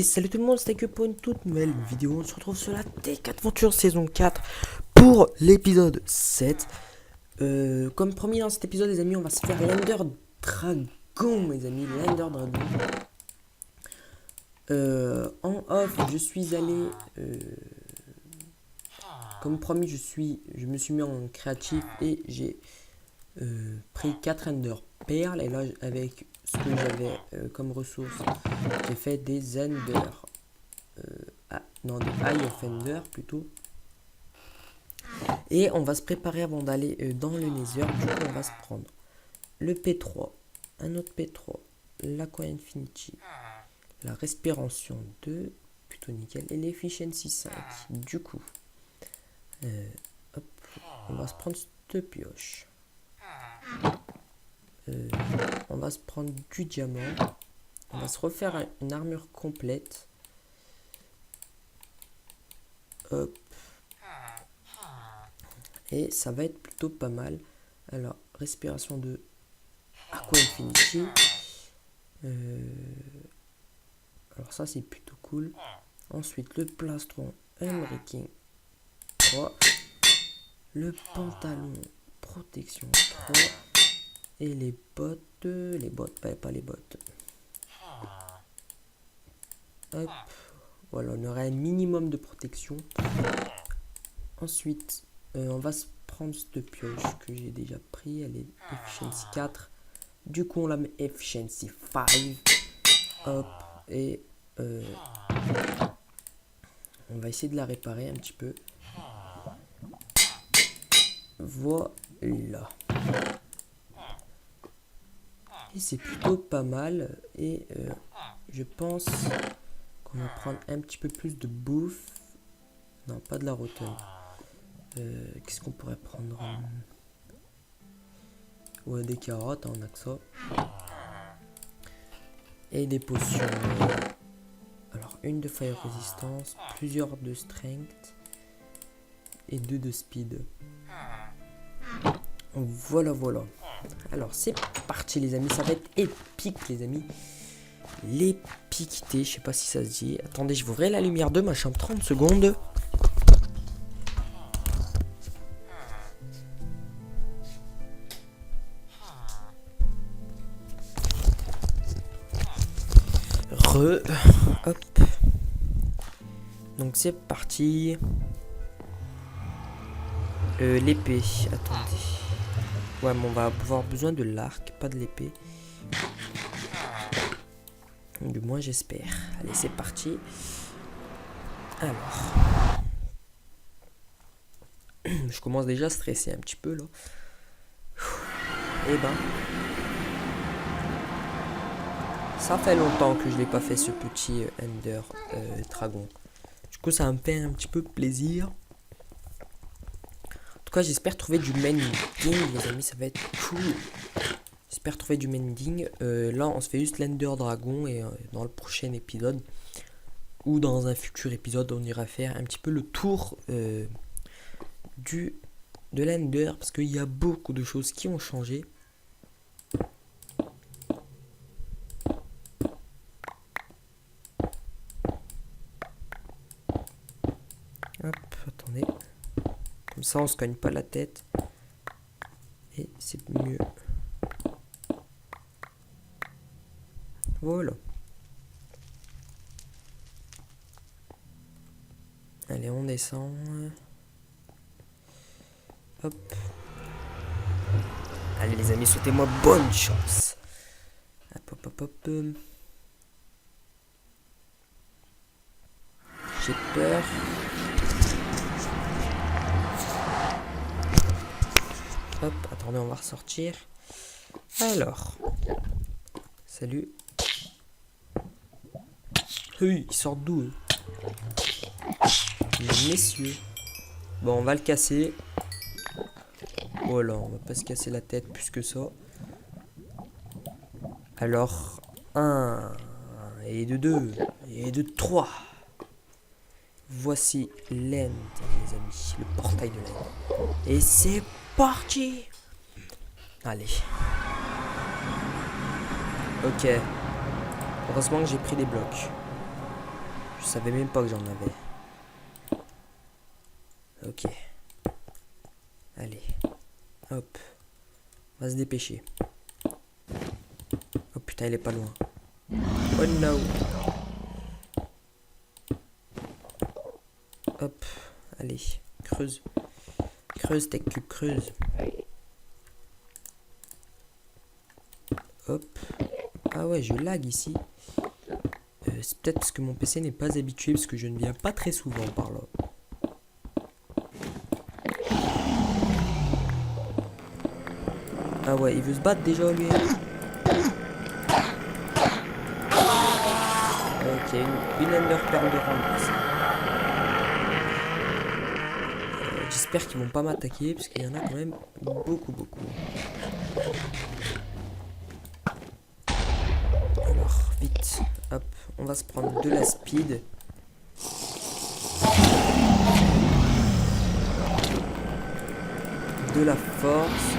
salut tout le monde, c'était que pour une toute nouvelle vidéo. On se retrouve sur la T4 Venture saison 4 pour l'épisode 7. Comme promis dans cet épisode, les amis, on va se faire l'Ender Dragon, mes amis, l'Ender Dragon. En off, je suis allé, comme promis, je me suis mis en créatif et j'ai pris 4 Ender Perles. Et là, avec ce que j'avais comme ressources, j'ai fait des Ender. Des Eye of Ender plutôt. Et on va se préparer avant d'aller dans le Nether. Du coup, on va se prendre le P3, un autre P3, l'Aqua Infinity, la Respiration 2, plutôt nickel, et l'Efficiency 5. Du coup, hop, on va se prendre cette pioche. On va se prendre du diamant. On va se refaire une armure complète. Hop. Et ça va être plutôt pas mal. Alors, respiration de Aqua Infinity. Alors ça, c'est plutôt cool. Ensuite, le plastron Unbreaking 3. Le pantalon protection 3. Et les bottes, pas les bottes. Hop. Voilà, on aura un minimum de protection. Ensuite, on va se prendre cette pioche que j'ai déjà pris. Elle est Efficiency 4. Du coup, on la met Efficiency 5. Hop. Et on va essayer de la réparer un petit peu. Voilà. Et c'est plutôt pas mal. Et je pense qu'on va prendre un petit peu plus de bouffe. Non, pas de la rotten. Qu'est-ce qu'on pourrait prendre? Ouais, des carottes, on a que ça. Et des potions. Alors, une de fire resistance, plusieurs de strength et 2 de speed. Voilà. Alors, c'est parti, les amis. Ça va être épique, les amis. L'épicité, je sais pas si ça se dit. Attendez, je vais ouvrir la lumière de ma chambre. 30 secondes. Hop. Donc c'est parti. L'épée. Attendez. Ouais, mais on va avoir besoin de l'arc, pas de l'épée. Du moins j'espère. Allez, c'est parti. Alors. Je commence déjà à stresser un petit peu là. Et ben. Ça fait longtemps que je n'ai pas fait ce petit Ender Dragon. Du coup, ça me fait un petit peu plaisir. En tout cas, j'espère trouver du mending, les amis. Ça va être cool. J'espère trouver du mending. Là, on se fait juste l'Ender Dragon. Et dans le prochain épisode, ou dans un futur épisode, on ira faire un petit peu le tour de l'Ender. Parce qu'il y a beaucoup de choses qui ont changé. Hop, attendez. Comme ça, on se cogne pas la tête. Et c'est mieux. Voilà. Allez, on descend. Hop. Allez, les amis, souhaitez-moi bonne chance. Hop. J'ai peur. Hop, attendez, on va ressortir. Alors. Salut. Hey, ils sortent d'où? Messieurs. Bon, on va le casser. Voilà, on va pas se casser la tête plus que ça. Alors, 1 et de 2 et de 3. Voici l'end, les amis, le portail de l'end. Et c'est parti. Allez. Ok. Heureusement que j'ai pris des blocs. Je savais même pas que j'en avais. Ok. Allez. Hop. On va se dépêcher. Oh putain, il est pas loin. Oh no. Hop. Allez. Creuse. Creuse, tech cube, creuse. Hop. Ah ouais, je lag ici. C'est peut-être parce que mon PC n'est pas habitué, parce que je ne viens pas très souvent par là. Ah ouais, il veut se battre déjà, lui. Ok, une Ender Pearl de rang. J'espère qu'ils vont pas m'attaquer, parce qu'il y en a quand même beaucoup. Alors, vite. Hop, on va se prendre de la speed. De la force.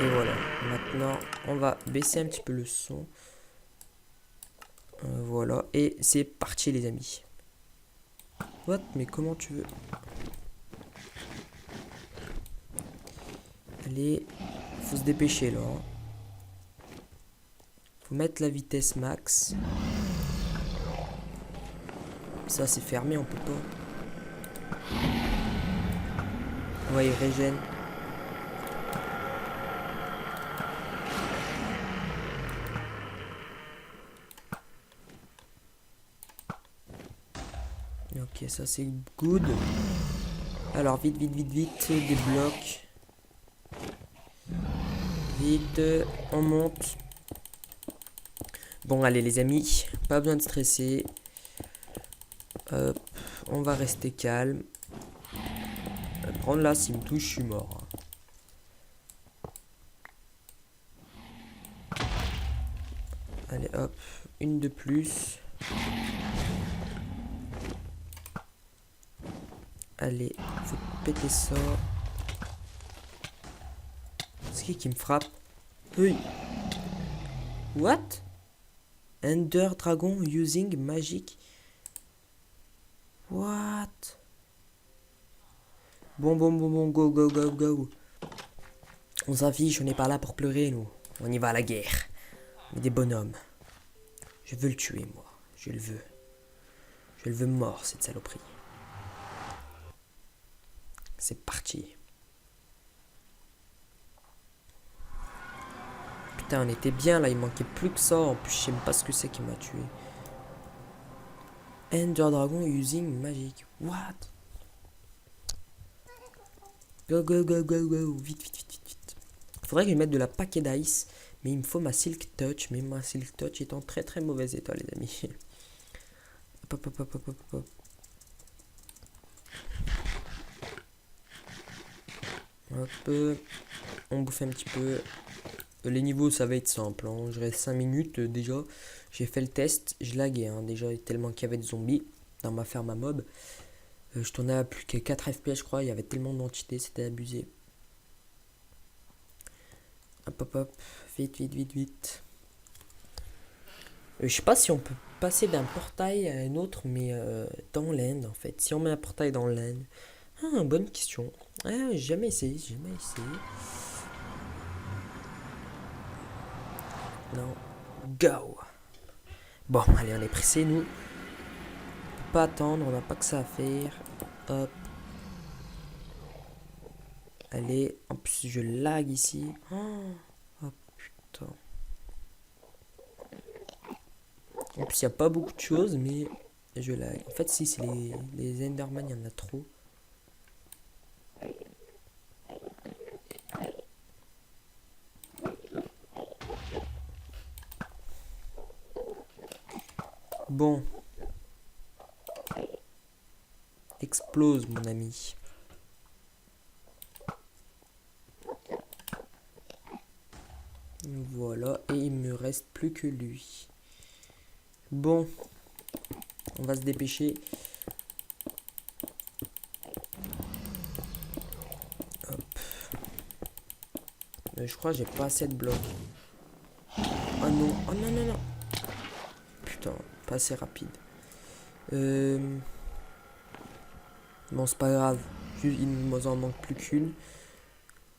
Et voilà. Maintenant, on va baisser un petit peu le son. Voilà. Et c'est parti, les amis. What? Mais comment tu veux? Allez. Faut se dépêcher, là. Faut mettre la vitesse max. Ça, c'est fermé, on peut pas. Ouais, il régène. Ok, ça c'est good. Alors, vite, des blocs. Vite, on monte. Bon, allez les amis, pas besoin de stresser. Hop, on va rester calme. Prendre là, s'il me touche, je suis mort. Allez, hop, une de plus. Allez, faut péter ça. C'est qui me frappe? Oui. What? Ender Dragon using magic. What? Bon, go. On s'affiche, on n'est pas là pour pleurer, nous. On y va à la guerre. On est des bonhommes. Je veux le tuer, moi. Je le veux. Je le veux mort, cette saloperie. C'est parti. Putain, on était bien là, il manquait plus que ça. En plus, je sais même pas ce que c'est qui m'a tué. Ender Dragon using magic. What? Go. Vite. Faudrait que je mette de la paquet d'ice. Mais il me faut ma Silk Touch. Mais ma Silk Touch est en très mauvais état, les amis. Hop. Hop. On bouffe un petit peu. Les niveaux, ça va être simple. Hein. Je reste 5 minutes déjà. J'ai fait le test. Je laguais déjà tellement qu'il y avait de zombies dans ma ferme à mob. Je tournais à plus que 4 FPS, je crois. Il y avait tellement d'entités. C'était abusé. Hop. Vite. Je sais pas si on peut passer d'un portail à un autre, mais dans l'Inde, en fait. Si on met un portail dans l'Inde. Ah, bonne question. Ah, j'ai jamais essayé. Non. Go. Bon, allez, on est pressé, nous. On peut pas attendre, on n'a pas que ça à faire. Hop. Allez, en plus, je lag ici. Oh putain. En plus, il n'y a pas beaucoup de choses, mais je lag. En fait, si, c'est les Enderman, il y en a trop. Bon. Explose, mon ami. Voilà, et il me reste plus que lui. Bon. On va se dépêcher. Hop. Je crois que j'ai pas assez de blocs. Oh non, oh non, non, non. Putain, pas assez rapide. Bon, c'est pas grave. Il nous en manque plus qu'une.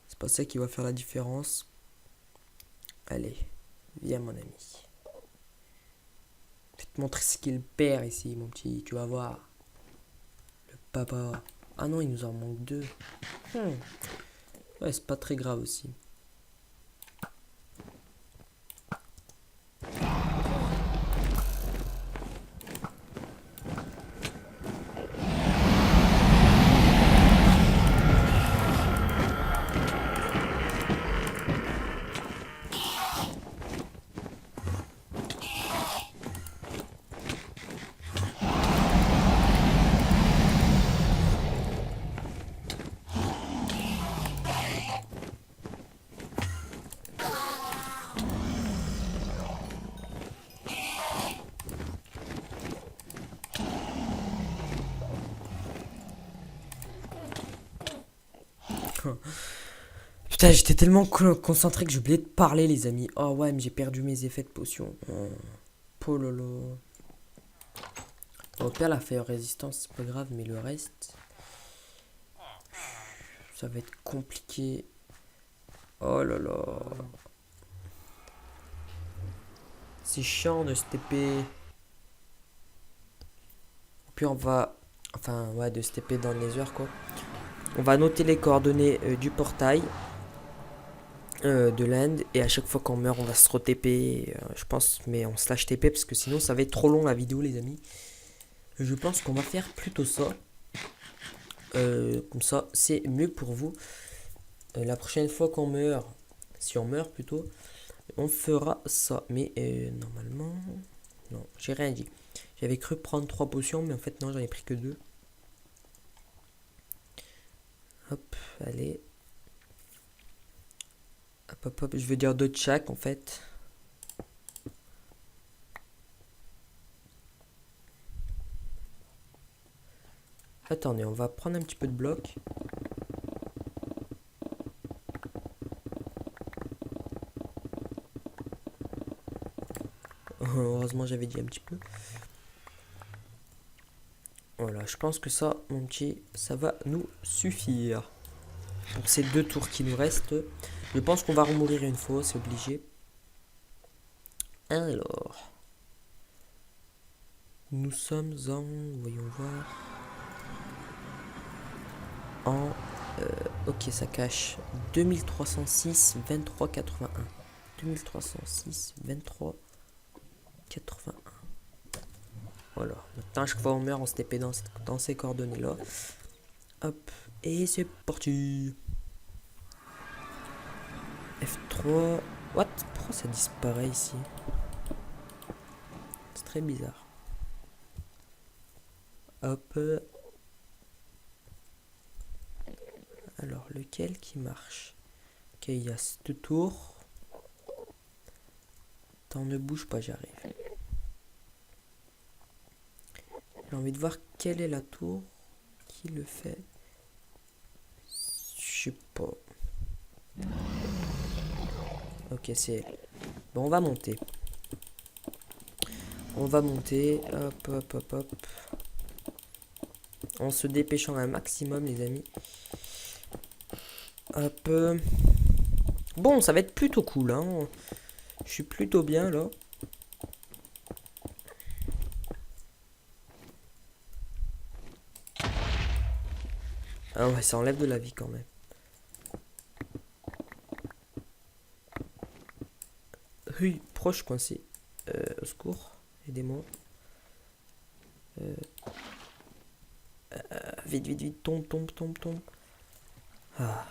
C'est pas ça qui va faire la différence. Allez, viens mon ami. Je vais te montrer ce qu'il perd ici, mon petit. Tu vas voir. Le papa. Ah non, il nous en manque deux. Ouais, c'est pas très grave aussi. Putain, j'étais tellement concentré que j'ai oublié de parler, les amis. Oh ouais, mais j'ai perdu mes effets de potion. Oh lolo. Au pire, la feuille résistance, c'est pas grave, mais le reste, ça va être compliqué. Oh là là. C'est chiant de se TP. Puis on va... Enfin, ouais, de se TP dans les heures, quoi. On va noter les coordonnées du portail. De l'Inde. Et à chaque fois qu'on meurt, on va se re-TP. Je pense, mais on slash TP parce que sinon ça va être trop long la vidéo, les amis. Je pense qu'on va faire plutôt ça. Comme ça, c'est mieux pour vous. La prochaine fois qu'on meurt, si on meurt plutôt, on fera ça. Mais normalement, non, j'ai rien dit. J'avais cru prendre 3 potions, mais en fait, non, j'en ai pris que 2. Hop, allez. Hop, hop, hop, je veux dire 2 de chaque en fait. Attendez, on va prendre un petit peu de bloc. Heureusement, j'avais dit un petit peu. Voilà, je pense que ça, mon petit, ça va nous suffire. Pour ces 2 tours qui nous restent. Je pense qu'on va remourir une fois, c'est obligé. Alors. Nous sommes en... Voyons voir. En... ok, ça cache 2306, 23, 81. 2306, 23, 81. Voilà. Maintenant, à chaque fois on meurt, on se TP dans ces coordonnées-là. Hop. Et c'est parti. F3. What? Pourquoi ça disparaît ici? C'est très bizarre. Hop. Alors, lequel qui marche? Ok, il y a ce tour. Attends, ne bouge pas, j'arrive. J'ai envie de voir quelle est la tour qui le fait. Je sais pas. Ok, c'est elle. Bon, on va monter. On va monter. Hop, hop, hop, hop. En se dépêchant un maximum, les amis. Hop. Bon, ça va être plutôt cool, hein. Je suis plutôt bien, là. Ah ouais, ça enlève de la vie, quand même. Oui, proche coincé. Au secours. Aidez-moi. Vite, vite, vite. Tombe, tombe, tombe, tombe. Ah.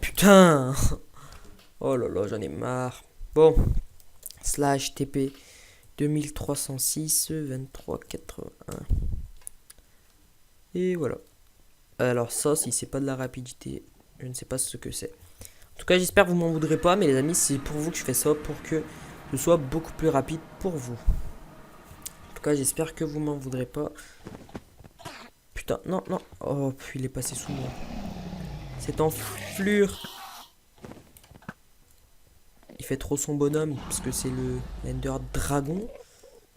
Putain. Oh là là, j'en ai marre. Bon. Slash TP 2306 2381. Et voilà. Alors ça, si c'est pas de la rapidité, je ne sais pas ce que c'est. En tout cas, j'espère que vous m'en voudrez pas, mais les amis, c'est pour vous que je fais ça, pour que ce soit beaucoup plus rapide pour vous. En tout cas, j'espère que vous m'en voudrez pas. Putain, non, non. Oh, puis il est passé sous moi. Cette enflure. Il fait trop son bonhomme, parce que c'est le Ender Dragon.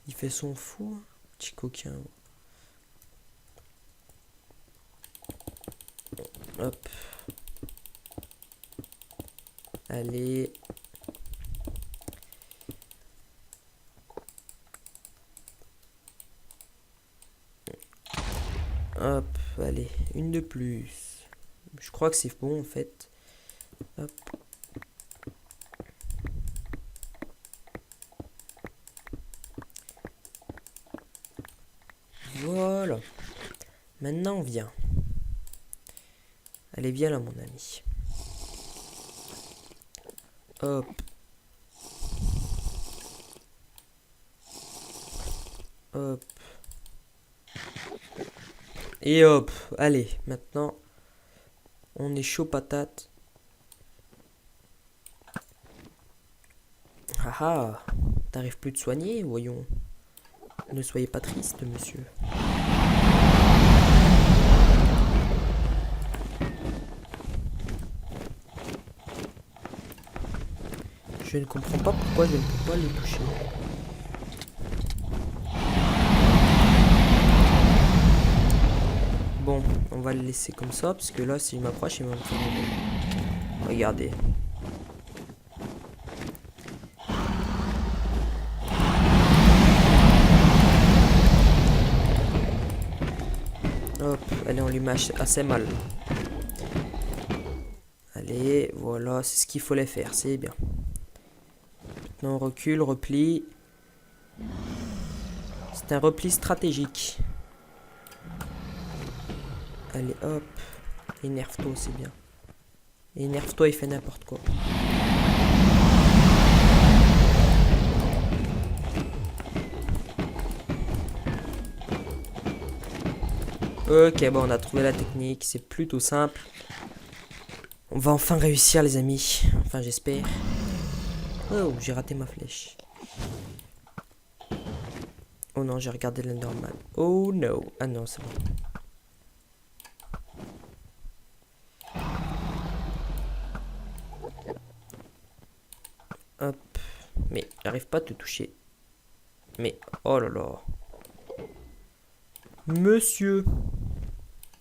Il fait son fou, petit coquin. Hop. Allez. Hop, allez, une de plus. Je crois que c'est bon en fait. Hop. Voilà. Maintenant on vient. Allez, viens là mon ami. Hop. Hop. Et hop. Allez, maintenant on est chaud patate. Ah ah. T'arrives plus de soigner, voyons. Ne soyez pas triste, monsieur. Je ne comprends pas pourquoi je ne peux pas le toucher. Bon, on va le laisser comme ça, parce que là, si je m'approche, il va me faire mal. Regardez. Hop, allez, on lui met assez mal. Allez, voilà, c'est ce qu'il fallait faire, c'est bien. Maintenant, on recule, repli. C'est un repli stratégique. Allez, hop. Énerve-toi, c'est bien. Énerve-toi, il fait n'importe quoi. Ok, bon, on a trouvé la technique. C'est plutôt simple. On va enfin réussir, les amis. Enfin, j'espère. Oh, j'ai raté ma flèche. Oh non, j'ai regardé l'Enderman. Oh no. Ah non, c'est bon. Hop. Mais j'arrive pas à te toucher. Mais, oh là là. Monsieur.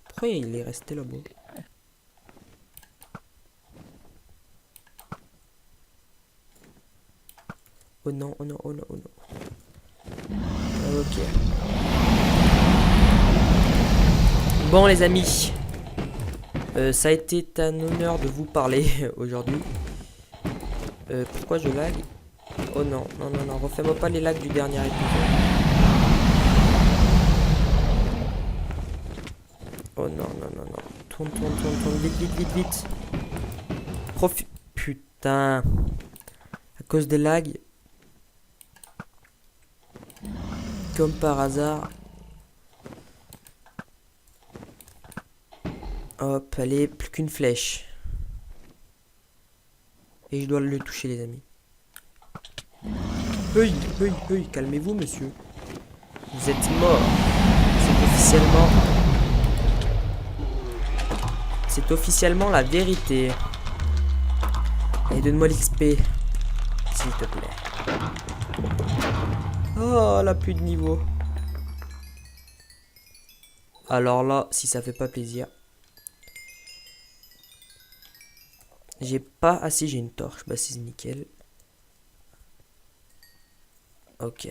Pourquoi il est resté là-bas? Oh non, oh non, oh non, oh non. Ok. Bon les amis. Ça a été un honneur de vous parler aujourd'hui. Pourquoi je lag? Oh non, non, non, non. Refais-moi pas les lags du dernier épisode. Oh non, non, non, non. Tourne, tourne, tourne, tourne. Vite, vite, vite, vite. Putain. À cause des lags. Comme par hasard. Hop, allez, plus qu'une flèche. Et je dois le toucher, les amis. Hey, hey, hey, calmez-vous, monsieur. Vous êtes mort. C'est officiellement la vérité. Et donne-moi l'XP, s'il te plaît. Oh, là, plus de niveau. Alors là, si ça fait pas plaisir. J'ai pas... Ah si, j'ai une torche. Bah, c'est nickel. Ok.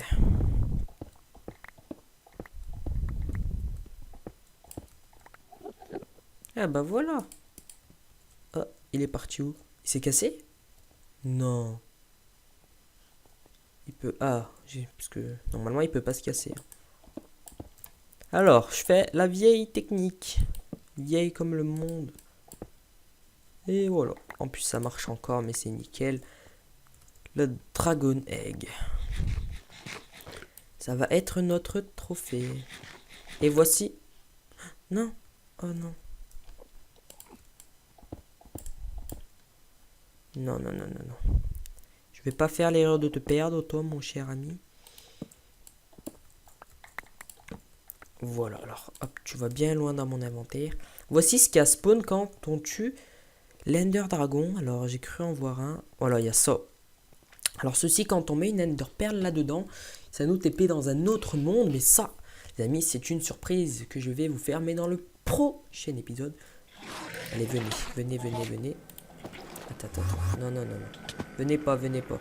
Ah bah voilà. Ah, il est parti où? Il s'est cassé? Non. Il peut... Ah, parce que normalement il peut pas se casser. Alors, je fais la vieille technique. Vieille comme le monde. Et voilà. En plus, ça marche encore, mais c'est nickel. Le Dragon Egg. Ça va être notre trophée. Et voici... Non. Oh non. Non, non, non, non, non. Je vais pas faire l'erreur de te perdre, toi, mon cher ami. Voilà, alors, hop, tu vas bien loin dans mon inventaire. Voici ce qu'il y a spawn quand on tue l'Ender Dragon. Alors, j'ai cru en voir un. Voilà, il y a ça. Alors, ceci, quand on met une Ender Pearl là-dedans, ça nous TP dans un autre monde. Mais ça, les amis, c'est une surprise que je vais vous faire. Mais dans le prochain épisode. Allez, venez, venez, venez, venez. Attends, attends, attends. Non, non, non, non. Venez pas, venez pas.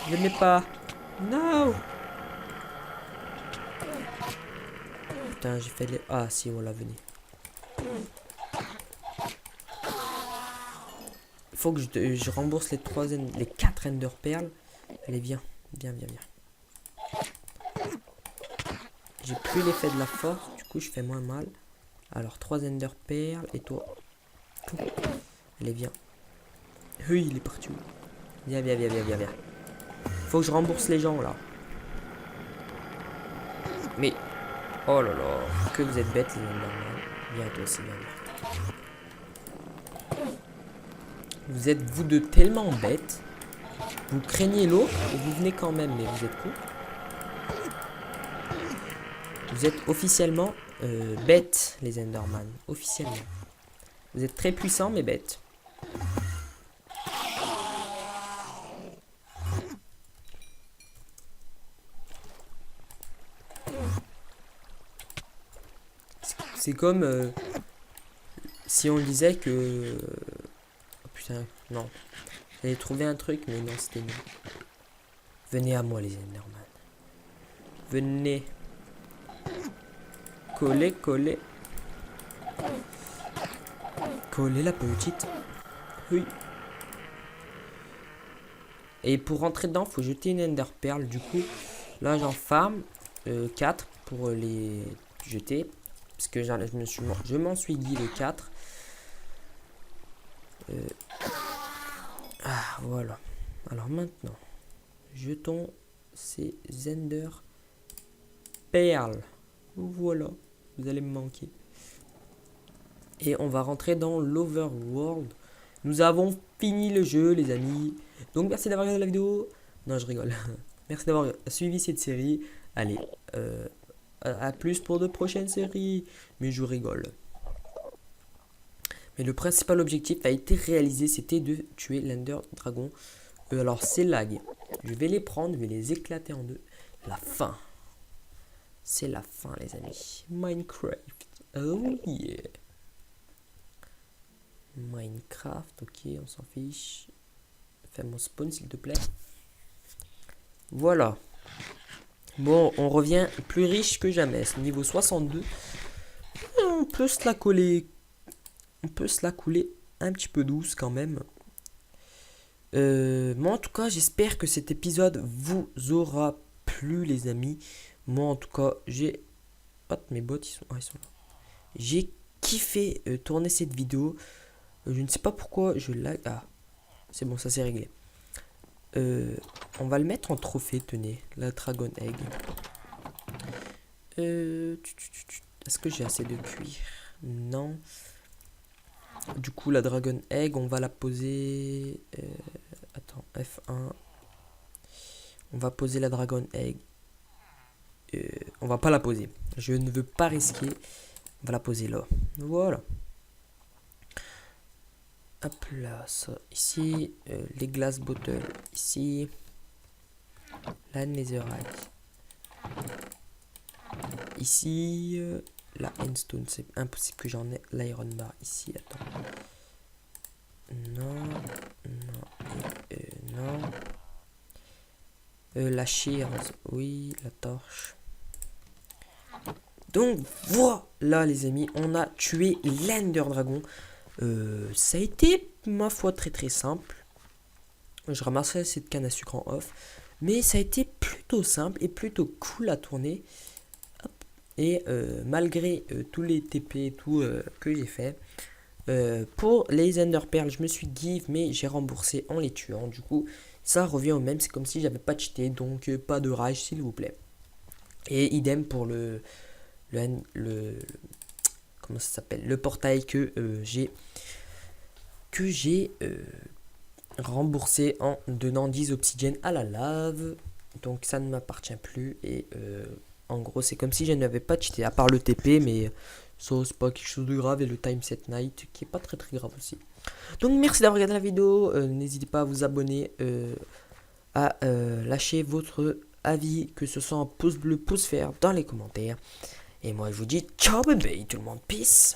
Venez pas. Non. Putain, j'ai fait les... Ah, si, voilà, venez. Il faut que je rembourse les 4 Ender Pearl. Allez, viens. Viens, viens, viens. J'ai plus l'effet de la force. Du coup, je fais moins mal. Alors, 3 Ender Pearl. Et toi. Allez, viens. Oui, il est parti où? Viens, viens, viens, viens, viens, viens. Faut que je rembourse les gens, là. Mais... Oh là là. Que vous êtes bêtes, les Enderman. Viens, toi aussi, viens, viens. Vous êtes, vous deux, tellement bêtes. Vous craignez l'eau et vous venez quand même, mais vous êtes cool. Vous êtes officiellement bêtes, les Enderman. Officiellement. Vous êtes très puissants, mais bêtes. C'est comme si on disait que... Oh putain, non. J'allais trouver un truc, mais non, c'était nul. Venez à moi, les Enderman. Venez. Collez, collez. Collez la petite. Oui. Et pour rentrer dedans, faut jeter une Ender Pearl. Du coup, là, j'en farm 4 pour les jeter. Parce que je m'en suis dit les 4. Ah, voilà. Alors maintenant, jetons ces Ender Pearl. Voilà. Vous allez me manquer. Et on va rentrer dans l'Overworld. Nous avons fini le jeu, les amis. Donc, merci d'avoir regardé la vidéo. Non, je rigole. Merci d'avoir suivi cette série. Allez, à plus pour de prochaines séries. Mais je rigole. Mais le principal objectif a été réalisé. C'était de tuer l'Ender Dragon. Alors, c'est lag. Je vais les prendre, je vais les éclater en deux. La fin. C'est la fin, les amis. Minecraft. Oh yeah. Minecraft, ok, on s'en fiche. Fais mon spawn, s'il te plaît. Voilà. Bon, on revient plus riche que jamais. Niveau 62. On peut se la coller. On peut se la couler un petit peu douce quand même. Moi, en tout cas, j'espère que cet épisode vous aura plu, les amis. Moi, en tout cas, j'ai... Hop, mes bots, ils sont là. J'ai kiffé tourner cette vidéo. Je ne sais pas pourquoi je lag. Ah, c'est bon, ça s'est réglé. On va le mettre en trophée, tenez, la Dragon Egg. Est-ce que j'ai assez de cuir? Non. Du coup, la Dragon Egg, on va la poser... attends, F1. On va poser la Dragon Egg. On va pas la poser. Je ne veux pas risquer. On va la poser là. Voilà. Hop là, ça ici, les glass bottles ici, la netherite ici, la endstone, c'est impossible que j'en ai, l'iron bar ici, attends, non, non, et non, la shears, oui, la torche. Donc voilà les amis, on a tué l'Ender Dragon. Ça a été, ma foi, très très simple. Je ramasserai cette canne à sucre en off. Mais ça a été plutôt simple et plutôt cool à tourner. Hop. Et malgré tous les TP et tout que j'ai fait, Pour les Ender Pearls, je me suis give, mais j'ai remboursé en les tuant. Du coup, ça revient au même. C'est comme si j'avais pas cheaté. Donc, pas de rage, s'il vous plaît. Et idem pour le comment ça s'appelle, le portail que j'ai remboursé en donnant 10 obsidiennes à la lave. Donc ça ne m'appartient plus. Et en gros, c'est comme si je n'avais pas cheaté, à part le TP, mais ça, c'est pas quelque chose de grave. Et le time set night, qui est pas très très grave aussi. Donc merci d'avoir regardé la vidéo. N'hésitez pas à vous abonner, à lâcher votre avis, que ce soit un pouce bleu, pouce vert dans les commentaires. Et moi, je vous dis ciao bébé, tout le monde, peace.